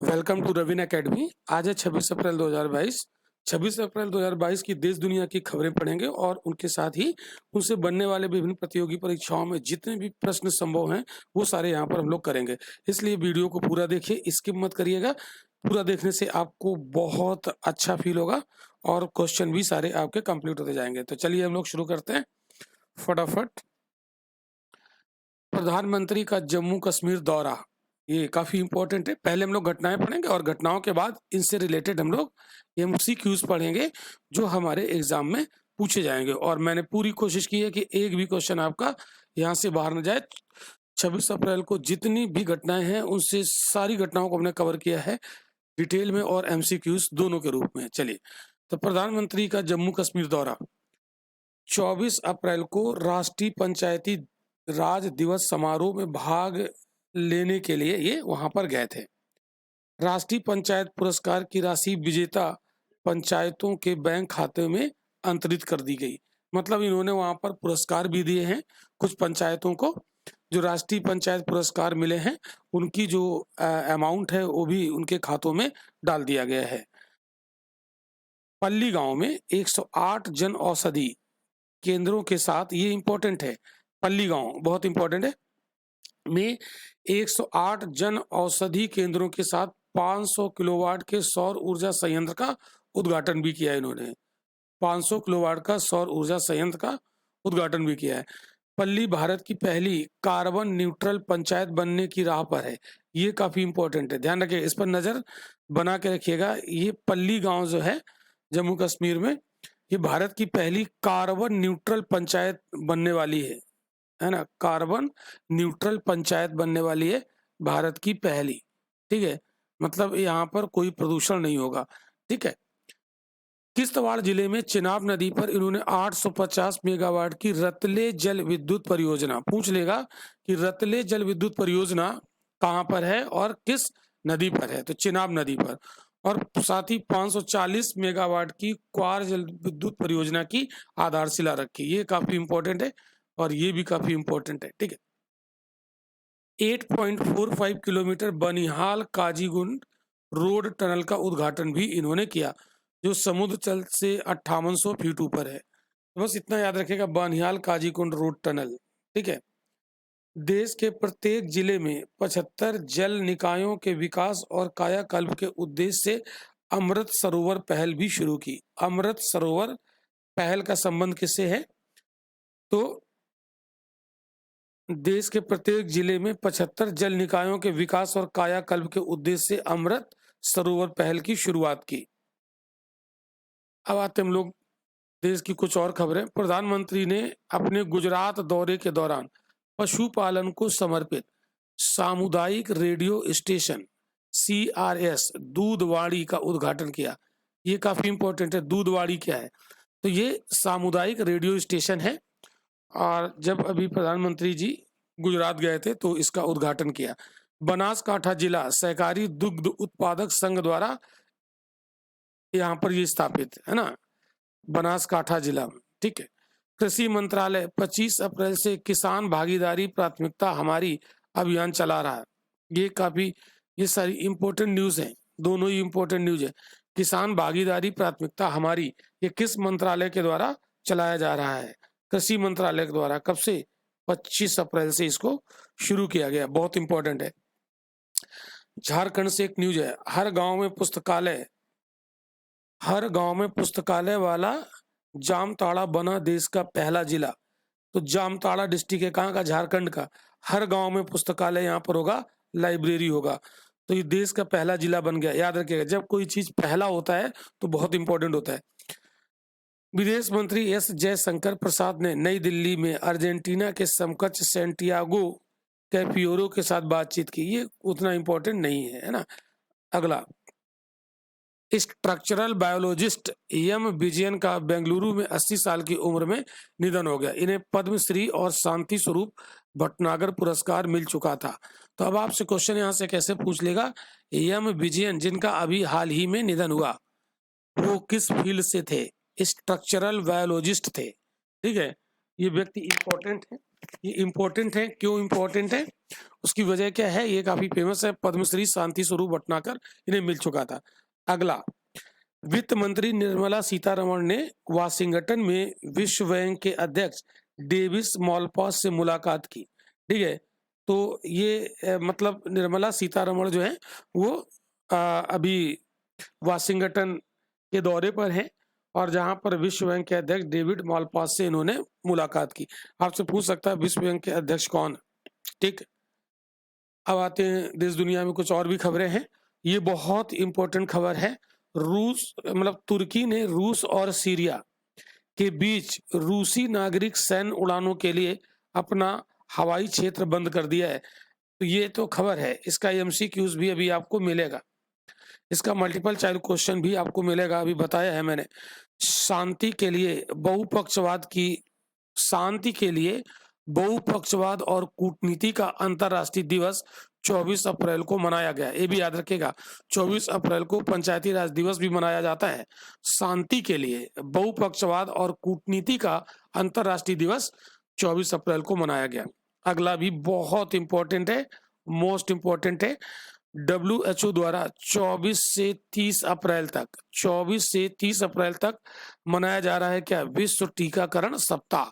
Welcome to Ravin academy. आज है 26 अप्रैल 2022। 26 अप्रैल 2022 की देश दुनिया की खबरें पढ़ेंगे और उनके साथ ही उनसे बनने वाले विभिन्न प्रतियोगी परीक्षाओं में जितने भी प्रश्न संभव हैं वो सारे यहाँ पर हम लोग करेंगे। इसलिए वीडियो को पूरा देखिए, स्किप मत करिएगा। पूरा देखने से आपको बहुत अच्छा फील होगा और क्वेश्चन भी सारे आपके कंप्लीट होते जाएंगे। तो चलिए हम लोग शुरू करते हैं फटाफट। प्रधानमंत्री का जम्मू कश्मीर दौरा, ये काफी इंपॉर्टेंट है। पहले हम लोग घटनाएं पढ़ेंगे और घटनाओं के बाद इनसे रिलेटेड हम लोग एमसीक्यूज पढ़ेंगे जो हमारे एग्जाम में पूछे जाएंगे। और मैंने पूरी कोशिश की है कि एक भी क्वेश्चन आपका यहाँ से बाहर न जाए। 26 अप्रैल को जितनी भी घटनाएं हैं उनसे सारी घटनाओं को हमने कवर किया है डिटेल में और एमसीक्यूज दोनों के रूप में। चलिए, तो प्रधानमंत्री का जम्मू कश्मीर दौरा 24 अप्रैल को राष्ट्रीय पंचायती राज दिवस समारोह में भाग लेने के लिए ये वहां पर गए थे। राष्ट्रीय पंचायत पुरस्कार की राशि विजेता पंचायतों के बैंक खाते में अंतरित कर दी गई। मतलब इन्होंने वहां पर पुरस्कार भी दिए हैं कुछ पंचायतों को। जो राष्ट्रीय पंचायत पुरस्कार मिले हैं उनकी जो अमाउंट है वो भी उनके खातों में डाल दिया गया है। पल्ली गांव में 108 जन औषधि केंद्रों के साथ, ये इंपॉर्टेंट है, पल्ली गांव बहुत इंपॉर्टेंट है, में 108 जन औषधि केंद्रों के साथ 500 किलोवाट के सौर ऊर्जा संयंत्र का उद्घाटन भी किया है इन्होंने। 500 किलोवाट का सौर ऊर्जा संयंत्र का उद्घाटन भी किया है। पल्ली भारत की पहली कार्बन न्यूट्रल पंचायत बनने की राह पर है। ये काफी इंपॉर्टेंट है, ध्यान रखिए, इस पर नजर बना के रखिएगा। ये पल्ली गांव जो है जम्मू कश्मीर में, ये भारत की पहली कार्बन न्यूट्रल पंचायत बनने वाली है ना। कार्बन न्यूट्रल पंचायत बनने वाली है भारत की पहली, ठीक है। मतलब यहाँ पर कोई प्रदूषण नहीं होगा, ठीक है। किश्तवाड़ जिले में चिनाब नदी पर इन्होंने 850 मेगावाट की रतले जल विद्युत परियोजना, पूछ लेगा कि रतले जल विद्युत परियोजना कहाँ पर है और किस नदी पर है, तो चिनाब नदी पर। और साथ ही 540 मेगावाट की क्वार जल विद्युत परियोजना की आधारशिला रखी। ये काफी इंपॉर्टेंट है और ये भी काफी इंपॉर्टेंट है, ठीक है। 8.45 kilometre Banihal Qazigund road tunnel का उद्घाटन भी इन्होंने किया, जो समुद्र तल से 5800 फीट ऊपर है। तो बस इतना याद रखिएगा, बनिहाल काजीकुंड रोड टनल, ठीक है। देश के प्रत्येक जिले में 75 जल निकायों के विकास और कायाकल्प के उद्देश्य से अमृत सरोवर पहल भी शुरू की। अमृत सरोवर पहल का संबंध किससे है, तो देश के प्रत्येक जिले में 75 जल निकायों के विकास और कायाकल्प के उद्देश्य से अमृत सरोवर पहल की शुरुआत की। अब आते हम लोग देश की कुछ और खबरें। प्रधानमंत्री ने अपने गुजरात दौरे के दौरान पशुपालन को समर्पित सामुदायिक रेडियो स्टेशन CRS दूधवाड़ी का उद्घाटन किया। ये काफी इंपॉर्टेंट है। दूधवाड़ी क्या है, तो ये सामुदायिक रेडियो स्टेशन है और जब अभी प्रधानमंत्री जी गुजरात गए थे तो इसका उद्घाटन किया। बनासकांठा जिला सहकारी दुग्ध उत्पादक संघ द्वारा यहाँ पर ये स्थापित है ना, बनासकांठा जिला में, ठीक है। कृषि मंत्रालय 25 अप्रैल से किसान भागीदारी प्राथमिकता हमारी अभियान चला रहा है। ये सारी इंपॉर्टेंट न्यूज है, दोनों ही इंपॉर्टेंट न्यूज है। किसान भागीदारी प्राथमिकता हमारी, ये किस मंत्रालय के द्वारा चलाया जा रहा है, कृषि मंत्रालय के द्वारा। कब से, 25 अप्रैल से इसको शुरू किया गया, बहुत इंपॉर्टेंट है। झारखंड से एक न्यूज है, हर गांव में पुस्तकालय वाला जामताड़ा बना देश का पहला जिला। तो जामताड़ा डिस्ट्रिक्ट है, कहाँ का, झारखंड का। हर गांव में पुस्तकालय यहाँ पर होगा, लाइब्रेरी होगा, तो ये देश का पहला जिला बन गया। याद रखिएगा, जब कोई चीज पहला होता है तो बहुत इंपॉर्टेंट होता है। विदेश मंत्री S जयशंकर प्रसाद ने नई दिल्ली में अर्जेंटीना के समकक्ष सैंटियागो कैफियोरो के साथ बातचीत की। ये उतना इंपॉर्टेंट नहीं है ना। अगला, स्ट्रक्चरल बायोलॉजिस्ट एम विजयन का बेंगलुरु में 80 साल की उम्र में निधन हो गया। इन्हें पद्मश्री और शांति स्वरूप भटनागर पुरस्कार मिल चुका था। तो अब आपसे क्वेश्चन यहाँ से कैसे पूछ लेगा, एम विजयन जिनका अभी हाल ही में निधन हुआ, वो किस फील्ड से थे, स्ट्रक्चरल बायोलॉजिस्ट थे, ठीक है। ये व्यक्ति इंपॉर्टेंट है ये इम्पोर्टेंट है। क्यों इम्पोर्टेंट है? उसकी वजह क्या है? ये काफी फेमस है। पद्मश्री शांति स्वरूप भटनागर इन्हें मिल चुका था। अगला, वित्त मंत्री निर्मला सीतारमण ने वाशिंगटन में विश्व बैंक के अध्यक्ष डेविस मॉलपास से मुलाकात की। ठीक है, तो ये मतलब निर्मला सीतारमण जो है वो अभी वाशिंगटन के दौरे पर हैं और जहां पर विश्व बैंक के अध्यक्ष डेविड मॉलपास से इन्होंने मुलाकात की। आपसे पूछ सकता है विश्व बैंक के अध्यक्ष कौन? ठीक, अब आते हैं देश दुनिया में कुछ और भी खबरें हैं। ये बहुत इंपॉर्टेंट खबर है। रूस मतलब तुर्की ने रूस और सीरिया के बीच रूसी नागरिक सैन्य उड़ानों के लिए अपना हवाई क्षेत्र बंद कर दिया है। तो ये तो खबर है, इसका एमसीक्यूज भी अभी आपको मिलेगा, इसका मल्टीपल चॉइस क्वेश्चन भी आपको मिलेगा, अभी बताया है मैंने। शांति के लिए बहुपक्षवाद की शांति के लिए बहुपक्षवाद और कूटनीति का अंतर्राष्ट्रीय दिवस 24 अप्रैल को मनाया गया। ये भी याद रखेगा, 24 अप्रैल को पंचायती राज दिवस भी मनाया जाता है। शांति के लिए बहुपक्षवाद और कूटनीति का अंतर्राष्ट्रीय दिवस 24 अप्रैल को मनाया गया। अगला भी बहुत इंपॉर्टेंट है, मोस्ट इंपॉर्टेंट है। WHO द्वारा 24 से 30 अप्रैल तक मनाया जा रहा है क्या? विश्व टीकाकरण सप्ताह।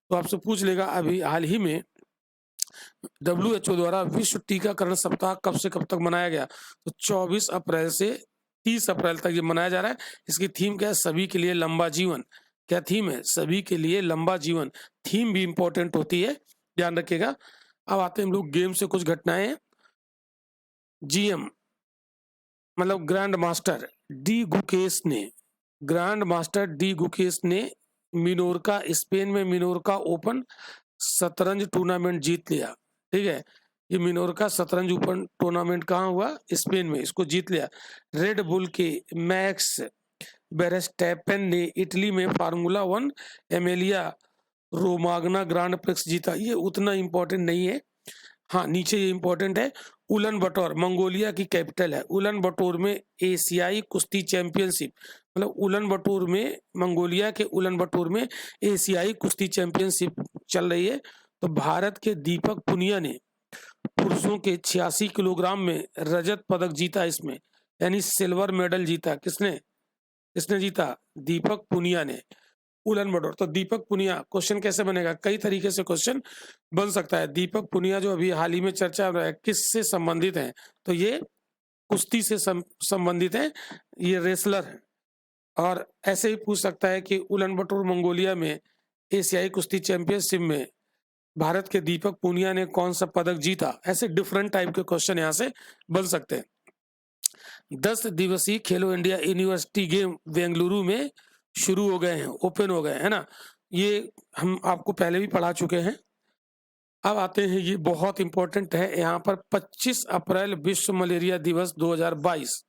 तो आपसे पूछ लेगा अभी हाल ही में WHO द्वारा विश्व टीकाकरण सप्ताह कब से कब तक मनाया गया? तो 24 अप्रैल से 30 अप्रैल तक ये मनाया जा रहा है। इसकी थीम क्या है? सभी के लिए लंबा जीवन। क्या थीम है? सभी के लिए लंबा जीवन। थीम भी इंपॉर्टेंट होती है, ध्यान रखिएगा। अब आते हैं हम लोग गेम से कुछ घटनाएं। GM मतलब ग्रैंड मास्टर डी गुकेश ने मिनोरका स्पेन में मिनोरका ओपन शतरंज टूर्नामेंट जीत लिया। ठीक है, ये मिनोरका शतरंज ओपन टूर्नामेंट कहाँ हुआ? स्पेन में, इसको जीत लिया। रेड बुल के मैक्स वेरस्टैपेन ने इटली में formula 1 Amelia Romagna grand prix जीता। ये उतना इंपॉर्टेंट नहीं है। हाँ, नीचे ये इंपॉर्टेंट है। उलन बटोर मंगोलिया की कैपिटल है। उलन बटोर में एशियाई कुश्ती चैंपियनशिप, मतलब उलन बटोर में, मंगोलिया के उलन बटोर में एशियाई कुश्ती चैंपियनशिप चल रही है। तो भारत के दीपक पुनिया ने पुरुषों के 86 किलोग्राम में रजत पदक जीता, इसमें यानी सिल्वर मेडल जीता। किसने जीता? दीपक पुनिया ने, उलन बटोर। तो दीपक पुनिया, क्वेश्चन कैसे बनेगा? कई तरीके से क्वेश्चन बन सकता है। दीपक पुनिया जो अभी हाल ही में चर्चा में है, किससे संबंधित है? तो ये कुश्ती से संबंधित है, ये रेसलर है। और ऐसे ही पूछ सकता है कि उलन बटोर मंगोलिया में एशियाई कुश्ती चैंपियनशिप में भारत के दीपक पुनिया ने कौन सा पदक जीता? ऐसे डिफरेंट टाइप के क्वेश्चन यहाँ से बन सकते हैं। 10 दिवसीय खेलो इंडिया यूनिवर्सिटी गेम बेंगलुरु में शुरू हो गए हैं, ओपन हो गए है ना। ये हम आपको पहले भी पढ़ा चुके हैं। अब आते हैं, ये बहुत इंपॉर्टेंट है यहाँ पर, 25 अप्रैल विश्व मलेरिया दिवस 2022।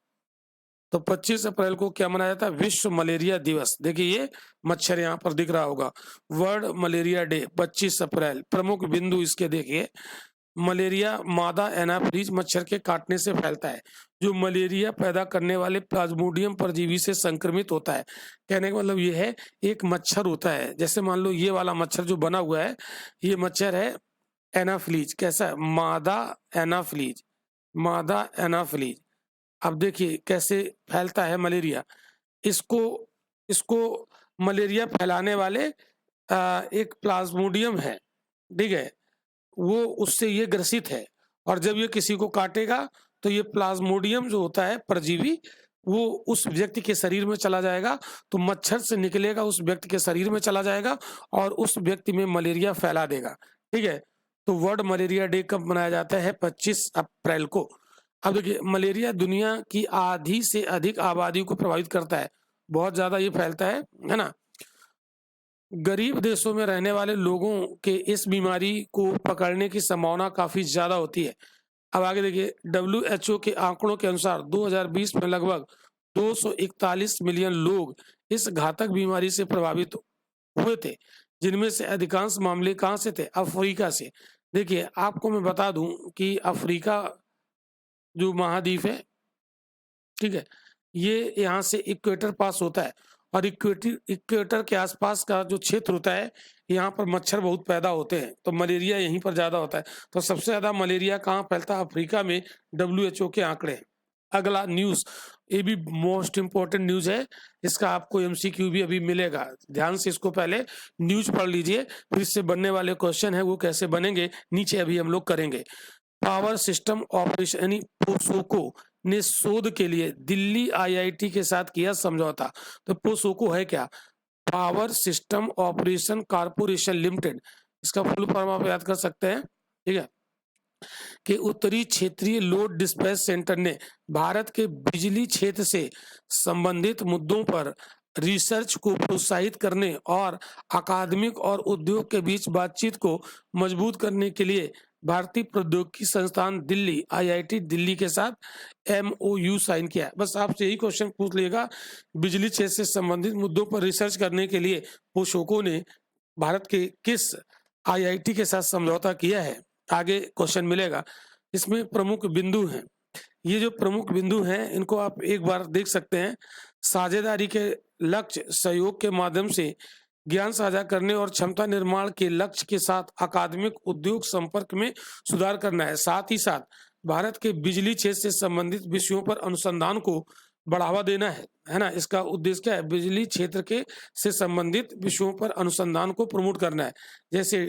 तो 25 अप्रैल को क्या मनाया जाता है? विश्व मलेरिया दिवस। देखिए ये मच्छर यहाँ पर दिख रहा होगा, वर्ल्ड मलेरिया डे 25 अप्रैल। प्रमुख बिंदु इसके देखिए, मलेरिया मादा एनाफिलीज मच्छर के काटने से फैलता है, जो मलेरिया पैदा करने वाले प्लाज्मोडियम परजीवी से संक्रमित होता है। कहने का मतलब ये है, एक मच्छर होता है, जैसे मान लो ये वाला मच्छर जो बना हुआ है, ये मच्छर है एनाफिलीज। कैसा है? मादा एनाफिलीज। अब देखिए कैसे फैलता है मलेरिया। इसको इसको मलेरिया फैलाने वाले एक प्लाज्मोडियम है, ठीक है, वो उससे ये ग्रसित है। और जब ये किसी को काटेगा तो ये प्लाज्मोडियम जो होता है परजीवी, वो उस व्यक्ति के शरीर में चला जाएगा, तो मच्छर से निकलेगा, उस व्यक्ति के शरीर में चला जाएगा और उस व्यक्ति में मलेरिया फैला देगा। ठीक है, तो वर्ल्ड मलेरिया डे कब मनाया जाता है? 25 अप्रैल को। अब देखिए, मलेरिया दुनिया की आधी से अधिक आबादी को प्रभावित करता है, बहुत ज्यादा ये फैलता है ना। गरीब देशों में रहने वाले लोगों के इस बीमारी को पकड़ने की संभावना काफी ज्यादा होती है। अब आगे देखिए, WHO के आंकड़ों के अनुसार 2020 में लगभग 241 मिलियन लोग इस घातक बीमारी से प्रभावित हुए थे, जिनमें से अधिकांश मामले कहाँ से थे? अफ्रीका से। देखिए आपको मैं बता दूं कि अफ्रीका जो महाद्वीप है, ठीक है, ये यहाँ से इक्वेटर पास होता है और इक्वेटर के आसपास का जो क्षेत्र होता है, यहाँ पर मच्छर बहुत पैदा होते हैं, तो मलेरिया यहीं पर ज़्यादा होता है। तो सबसे ज़्यादा मलेरिया कहाँ फैलता है? अफ्रीका में, WHO के आंकड़े हैं। अगला न्यूज़, ये भी मोस्ट इम्पोर्टेंट न्यूज़ है, इसका आपको MCQ भी अभी मिलेगा। ध्यान से इसको पहले न्यूज़ पढ़ लीजिए, फिर इससे बनने वाले क्वेश्चन है वो कैसे बनेंगे, नीचे अभी हम लोग करेंगे। पावर सिस्टम ऑपरेशन यानी पोसोको ने शोध के लिए दिल्ली IIT के साथ किया समझौता। तो पोसोको है क्या? Power system operation corporation limited, इसका फुल फॉर्म आप याद कर सकते हैं, ठीक है, कि उत्तरी क्षेत्रीय लोड डिस्पैच सेंटर ने भारत के बिजली क्षेत्र से संबंधित मुद्दों पर रिसर्च को प्रोत्साहित करने और अकादमिक और उद्योग के बीच बातचीत को मजबूत करने के लिए भारतीय प्रौद्योगिकी संस्थान दिल्ली IIT दिल्ली के साथ MOU साइन किया है। बस आपसे यही क्वेश्चन पूछ लेगा, बिजली क्षेत्र से संबंधित मुद्दों पर रिसर्च करने के लिए पोसोको ने भारत के किस IIT के साथ समझौता किया है, आगे क्वेश्चन मिलेगा। इसमें प्रमुख बिंदु हैं, ये जो प्रमुख बिंदु हैं इनको आप एक बार देख सकते हैं। साझेदारी के लक्ष्य, सहयोग के माध्यम से ज्ञान साझा करने और क्षमता निर्माण के लक्ष्य के साथ अकादमिक उद्योग संपर्क में सुधार करना है। साथ ही साथ भारत के बिजली क्षेत्र से संबंधित विषयों पर अनुसंधान को बढ़ावा देना है ना? इसका उद्देश्य क्या है? बिजली क्षेत्र के से संबंधित विषयों पर अनुसंधान को प्रमोट करना है, जैसे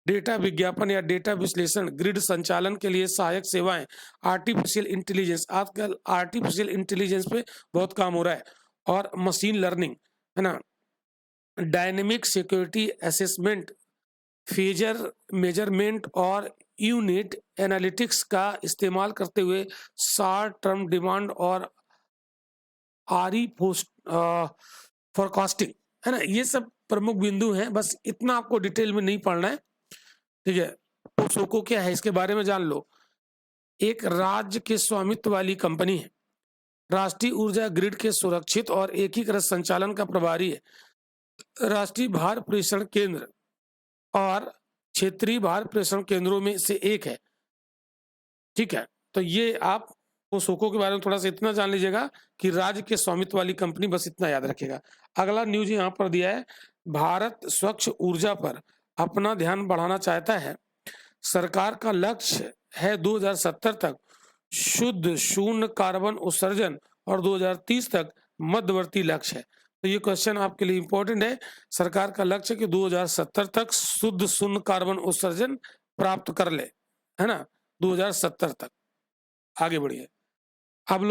डेटा विज्ञापन या डेटा विश्लेषण, ग्रिड संचालन के लिए सहायक सेवाएं, आर्टिफिशियल इंटेलिजेंस, आजकल आर्टिफिशियल इंटेलिजेंस पे बहुत काम हो रहा है, और मशीन लर्निंग, है ना, dynamic security assessment, phasor measurement और यूनिट एनालिटिक्स का इस्तेमाल करते हुए शॉर्ट टर्म डिमांड और आरी पोस्ट फोरकास्टिंग, है ना, ये सब प्रमुख बिंदु हैं। बस इतना आपको डिटेल में नहीं पढ़ना है, ठीक है। पोसोको क्या है इसके बारे में जान लो। एक राज्य के स्वामित्व वाली कंपनी है, राष्ट्रीय ऊर्जा ग्रिड के सुरक्षित और एकीकृत संचालन का प्रभारी है, राष्ट्रीय भार प्रेषण केंद्र और क्षेत्रीय भार प्रेषण केंद्रों में से एक है, ठीक है। तो ये आप पोसोको के बारे में थोड़ा सा इतना जान लीजिएगा कि राज्य के स्वामित्व वाली कंपनी, बस इतना याद रखिएगा। अगला न्यूज यहाँ पर दिया है, भारत स्वच्छ ऊर्जा पर अपना ध्यान बढ़ाना चाहता है, सरकार का लक्ष्य है 2070 तक शुद्ध शून्य कार्बन उत्सर्जन और 2030 तक मध्यवर्ती लक्ष्य है। तो ये क्वेश्चन आपके लिए इंपॉर्टेंट है, सरकार का लक्ष्य कि 2070 तक शुद्ध शून्य कार्बन उत्सर्जन प्राप्त कर ले, है ना, 2070 तक। आगे बढ़िए, हम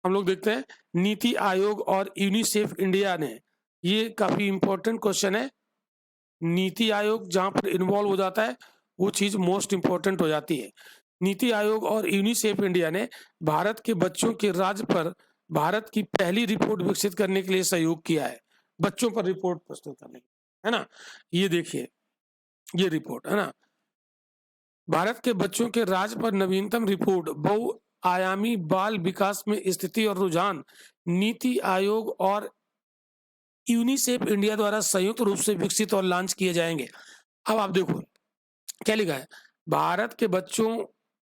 लोग देखते हैं नीति आयोग और यूनिसेफ इंडिया ने, ये काफी इंपॉर्टेंट क्वेश्चन है, नीति आयोग जहां पर इन्वॉल्व हो जाता है वो चीज मोस्ट इंपॉर्टेंट हो जाती है। नीति आयोग और यूनिसेफ इंडिया ने भारत के बच्चों के राज्य पर भारत की पहली रिपोर्ट विकसित करने के लिए सहयोग किया है, बच्चों पर रिपोर्ट प्रस्तुत करने की, है ना। ये देखिए, ये रिपोर्ट है ना, भारत के बच्चों के राज्य पर नवीनतम रिपोर्ट बहुआयामी बाल विकास में स्थिति और रुझान, नीति आयोग और यूनिसेफ इंडिया द्वारा संयुक्त रूप से विकसित और लॉन्च किए जाएंगे। अब आप देखो क्या लिखा है, भारत के बच्चों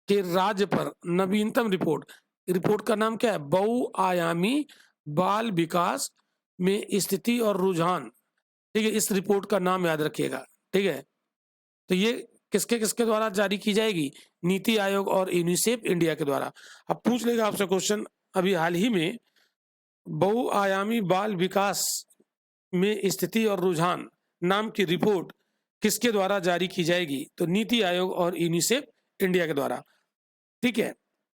के राज्य पर नवीनतम रिपोर्ट, रिपोर्ट का नाम क्या है? बहुआयामी बाल विकास में स्थिति और रुझान, ठीक है, इस रिपोर्ट का नाम याद रखिएगा, ठीक है। तो ये किसके किसके द्वारा जारी की जाएगी? नीति आयोग और यूनिसेफ इंडिया के द्वारा। अब पूछ लेगा आपसे क्वेश्चन, अभी हाल ही में बहुआयामी बाल विकास में स्थिति और रुझान नाम की रिपोर्ट किसके द्वारा जारी की जाएगी? तो नीति आयोग और यूनिसेफ इंडिया के द्वारा, ठीक है।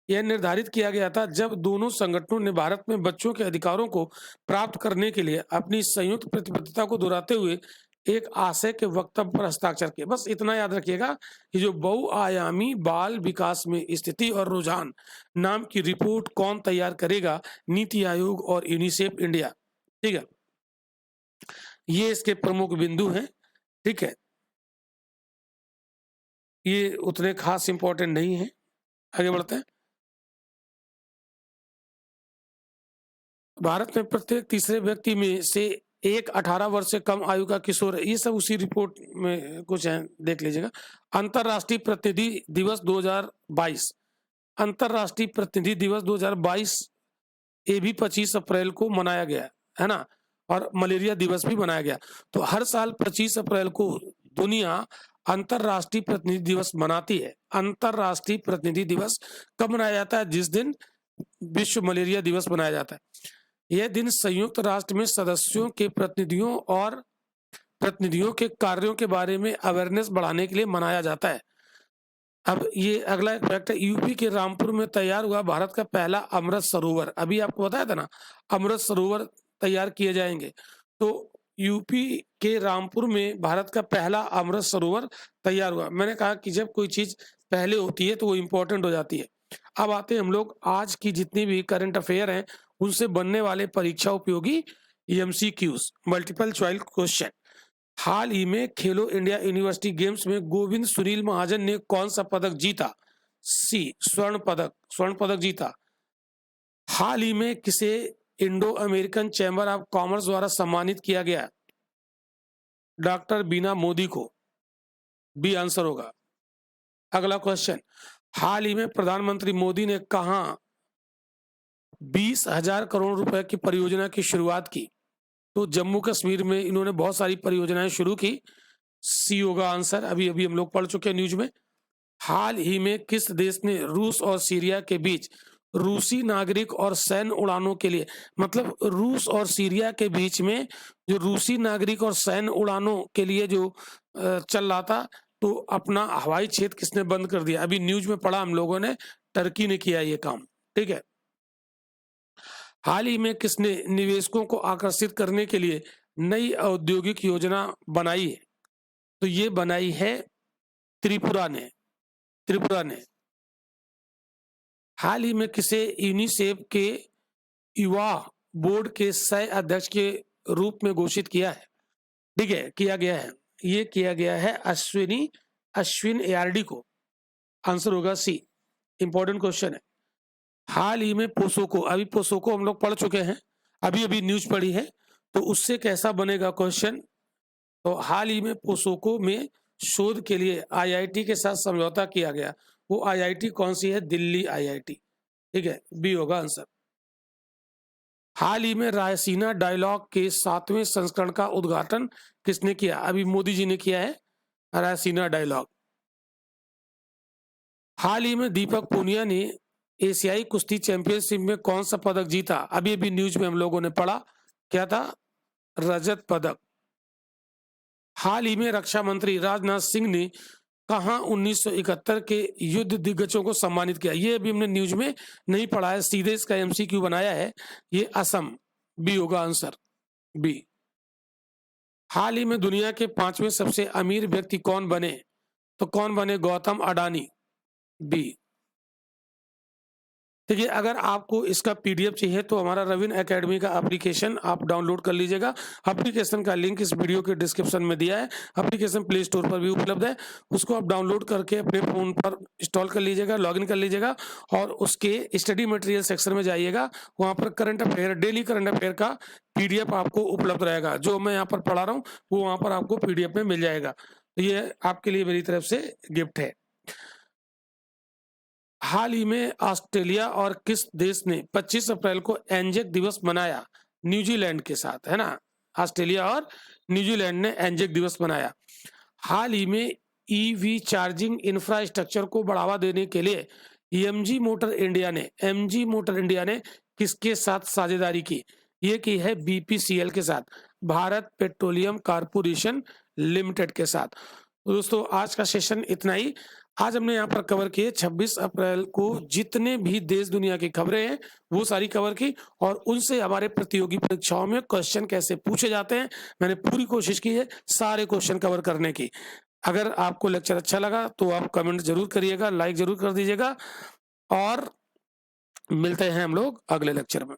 यह निर्धारित किया गया था जब दोनों संगठनों ने भारत में बच्चों के अधिकारों को प्राप्त करने के लिए अपनी संयुक्त प्रतिबद्धता को दोहराते हुए एक आशय के वक्तव्य पर हस्ताक्षर किए। बस इतना याद रखिएगा कि जो बहुआयामी बाल विकास में स्थिति और रुझान नाम की रिपोर्ट कौन तैयार करेगा? नीति आयोग और यूनिसेफ इंडिया, ठीक है। ये इसके प्रमुख बिंदु हैं, ठीक है। ये उतने खास इंपॉर्टेंट नहीं है, आगे बढ़ते हैं। भारत में प्रत्येक तीसरे व्यक्ति में से एक 18 वर्ष से कम आयु का किशोर है, ये सब उसी रिपोर्ट में कुछ है, देख लीजिएगा। अंतरराष्ट्रीय प्रतिनिधि दिवस 2022, अंतरराष्ट्रीय प्रतिनिधि दिवस 2022 ये भी 25 अप्रैल को मनाया गया है ना। और मलेरिया दिवस भी मनाया गया। तो हर साल 25 अप्रैल को दुनिया अंतर्राष्ट्रीय प्रतिनिधि दिवस मनाती है। अंतर्राष्ट्रीय प्रतिनिधि दिवस कब मनाया जाता है? जिस दिन विश्व मलेरिया दिवस मनाया जाता है। यह दिन संयुक्त राष्ट्र में सदस्यों के प्रतिनिधियों और प्रतिनिधियों के कार्यों के बारे में अवेयरनेस बढ़ाने के लिए मनाया जाता है। अब ये अगला एक फैक्ट है, यूपी के रामपुर में तैयार हुआ भारत का पहला अमृत सरोवर। अभी आपको बताया था ना, अमृत सरोवर तैयार किए जाएंगे। तो यूपी के रामपुर में भारत का पहला अमृत सरोवर तैयार हुआ। मैंने कहा कि जब कोई चीज पहले होती है तो वो इम्पोर्टेंट हो जाती है। अब आते हैं हम लोग आज की जितनी भी करंट अफेयर हैं उनसे बनने वाले परीक्षा उपयोगी एमसीक्यूज, मल्टीपल चॉइस क्वेश्चन। हाल ही में खेलो इंडिया यूनिवर्सिटी गेम्स में गोविंद सुनील महाजन ने कौन सा पदक जीता? सी, स्वर्ण पदक जीता। हाल ही में किसे Indo American chamber of commerce द्वारा सम्मानित किया गया? डॉक्टर बीना मोदी को। बी आंसर होगा। अगला क्वेश्चन, हाल ही में प्रधानमंत्री मोदी ने कहां 20,000 करोड़ रुपए की परियोजना की शुरुआत की? तो जम्मू कश्मीर में इन्होंने बहुत सारी परियोजनाएं शुरू की। सी होगा आंसर, अभी अभी हम लोग पढ़ चुके हैं न्यूज में। हाल ही में किस देश ने रूस और सीरिया के बीच रूसी नागरिक और सैन्य उड़ानों के लिए, मतलब रूस और सीरिया के बीच में जो रूसी नागरिक और सैन्य उड़ानों के लिए जो चल रहा था, तो अपना हवाई क्षेत्र किसने बंद कर दिया? अभी न्यूज में पढ़ा हम लोगों ने, टर्की ने किया ये काम। ठीक है। हाल ही में किसने निवेशकों को आकर्षित करने के लिए नई औद्योगिक योजना बनाई है? तो ये बनाई है त्रिपुरा ने। हाल ही में किसे यूनिसेफ के युवा बोर्ड के सह अध्यक्ष के रूप में घोषित किया है? ठीक है, किया गया है, ये किया गया है अश्विन एआरडी को। आंसर होगा सी। इंपॉर्टेंट क्वेश्चन है। हाल ही में पोसोको, अभी पोसोको हम लोग पढ़ चुके हैं, अभी अभी न्यूज पढ़ी है, तो उससे कैसा बनेगा क्वेश्चन? तो हाल ही में पोसोको में शोध के लिए आईआईटी के साथ समझौता किया गया। वो आईआईटी कौन सी है? दिल्ली आईआईटी। ठीक है, बी होगा आंसर। हाल ही में रायसीना डायलॉग के 7वें संस्करण का उद्घाटन किसने किया? अभी मोदी जी ने किया है, रायसीना डायलॉग। हाल ही में दीपक पूनिया ने एशियाई कुश्ती चैंपियनशिप में कौन सा पदक जीता? अभी अभी न्यूज में हम लोगों ने पढ़ा, क्या था? रजत पदक। हाल ही में रक्षा मंत्री राजनाथ सिंह ने कहां 1971 के युद्ध दिग्गजों को सम्मानित किया? ये अभी हमने न्यूज में नहीं पढ़ा है, सीधे इसका एमसीक्यू बनाया है। ये असम। बी होगा आंसर, बी। हाल ही में दुनिया के 5वें सबसे अमीर व्यक्ति कौन बने? तो कौन बने? गौतम अडानी। बी। देखिए, अगर आपको इसका पीडीएफ चाहिए तो हमारा रविन एकेडमी का एप्लीकेशन आप डाउनलोड कर लीजिएगा। एप्लीकेशन का लिंक इस वीडियो के डिस्क्रिप्शन में दिया है। एप्लीकेशन प्ले स्टोर पर भी उपलब्ध है, उसको आप डाउनलोड करके अपने फ़ोन पर इंस्टॉल कर लीजिएगा, लॉगिन कर लीजिएगा और उसके स्टडी मटेरियल सेक्शन में जाइएगा। वहाँ पर current affair, daily current affair का पीडीएफ आपको उपलब्ध रहेगा। जो मैं यहाँ पर पढ़ा रहा हूँ वो वहाँ पर आपको पीडीएफ में मिल जाएगा। तो ये आपके लिए मेरी तरफ से गिफ्ट है। हाल ही में ऑस्ट्रेलिया और किस देश ने 25 अप्रैल को एंजेक दिवस मनाया? न्यूजीलैंड के साथ, है ना। ऑस्ट्रेलिया और न्यूजीलैंड ने एंजेक दिवस मनाया। हाल ही में ईवी चार्जिंग इंफ्रास्ट्रक्चर को बढ़ावा देने के लिए एमजी मोटर इंडिया ने किसके साथ साझेदारी की? ये की है बीपीसीएल के साथ, भारत पेट्रोलियम कारपोरेशन लिमिटेड के साथ। तो दोस्तों, आज का सेशन इतना ही। आज हमने यहाँ पर कवर किए 26 अप्रैल को जितने भी देश दुनिया की खबरें हैं वो सारी कवर की, और उनसे हमारे प्रतियोगी परीक्षाओं में क्वेश्चन कैसे पूछे जाते हैं मैंने पूरी कोशिश की है सारे क्वेश्चन कवर करने की। अगर आपको लेक्चर अच्छा लगा तो आप कमेंट जरूर करिएगा, लाइक जरूर कर दीजिएगा, और मिलते हैं हम लोग अगले लेक्चर में।